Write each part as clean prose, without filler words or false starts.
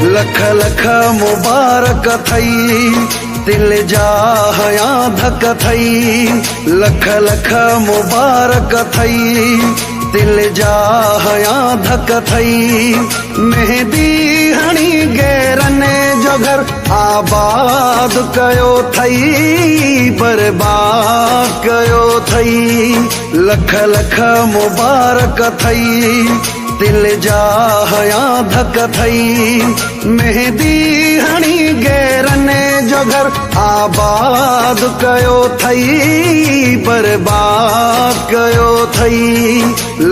लख लख मुबारक थई, दिल जा हया धक थई। लख लख मुबारक थई, दिल जा हया धक थई। मेहंदी हणी गैरने जो घर आबाद कयो थई, बर्बाद कयो थई। लख लख मुबारक थई, दिल जा हया धक थई। मेहंदी हणी गैरने जो घर आबाद कयो थई, बर्बाद कयो थई।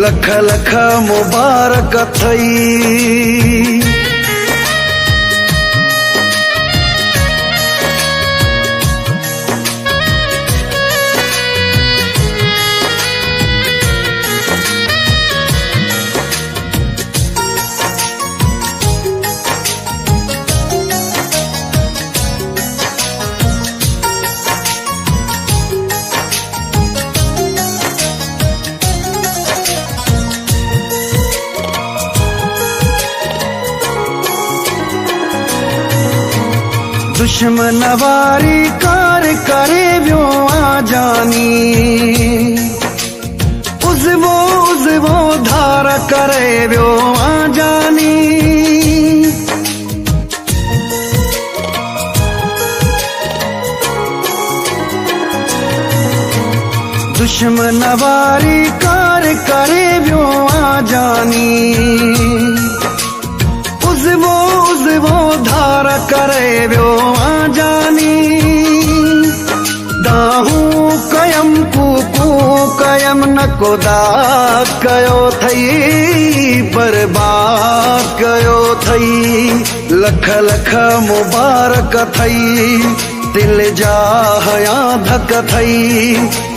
लख लख मुबारक थई। दुश्मन वारी कार करे व्यो आ जानी, उज़वो धार करे व्यो आ जानी। दुश्मन वारी कार करे व्यो आ जानी, उज़वो धार करे व्यो आ जानी। दाहू कयम कूकू कयम न कोदा कयो थई, बर्बाद कयो थई। लख लख मुबारक थई, दिल जा हया धक थई।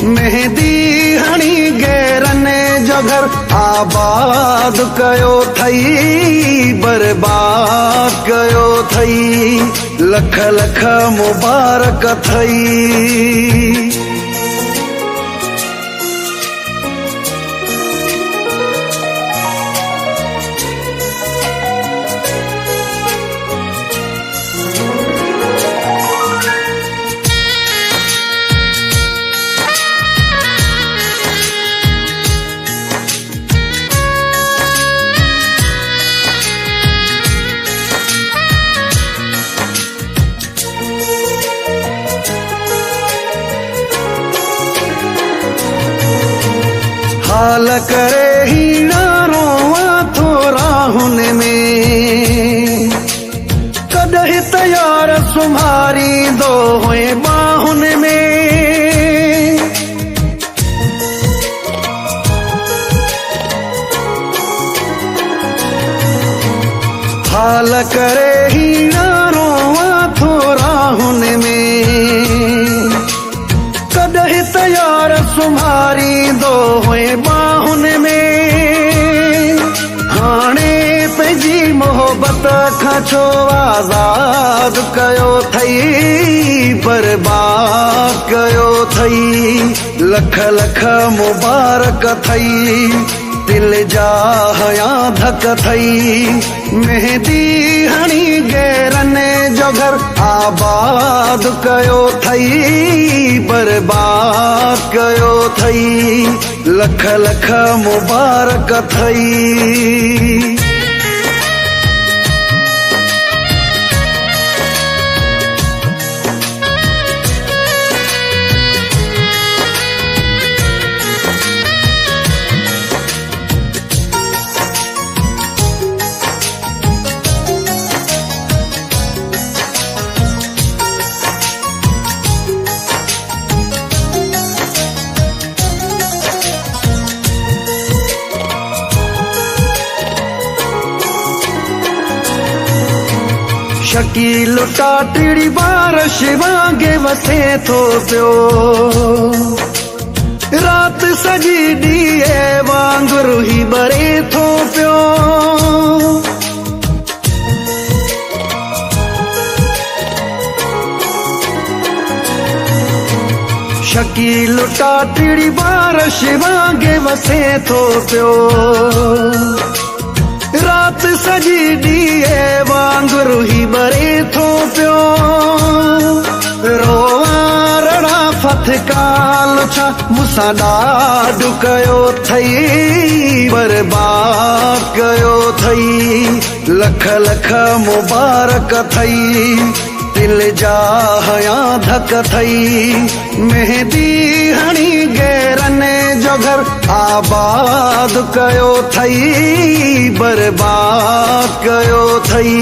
मेहंदी हणी गैरने जो घर आबाद कयो थई, बर्बाद कयो थई। लख लख मुबारक थई। हाल करे ही ना रोवा थोड़ा हुन में, कदहि तैयार सुम्हारी दो हुए बाहुन में। हाल करे ही ना रोवा थोड़ा हुन में, कदहि तैयार सुम्हारी दो हुए बाहुन में। हाणे पंहिंजी मोहब्बत खां छो आज़ाद कयो थई, बर्बाद कयो थई। लख लख मुबारक थई, दिल जा हया धक थई। मेहंदी हणी गैरने जो घर आबाद कयो थई, बर्बाद कयो थई। लख लख मुबारक थई। शकील टाटड़ी बारिश वांगे वसे थो पियो, रात सजी ॾीए वांगुरु ही बरे थो पियो। शकील टाटड़ी बारिश वांगे वसे थो पियो, रात सजी ॾीए वांगुरु ही बरे थो पियो रोवां रड़ा फथकाल छा मूंसां ॾाढो कयो थई बर्बाद कयो थई लख लख मुबारक थई दिल जा हया धक थई मेहंदी हणी गैरने जो घर आबाद कयो थई बर्बाद कयो थई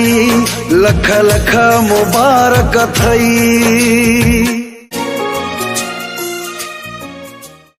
लख लख मुबारक थई।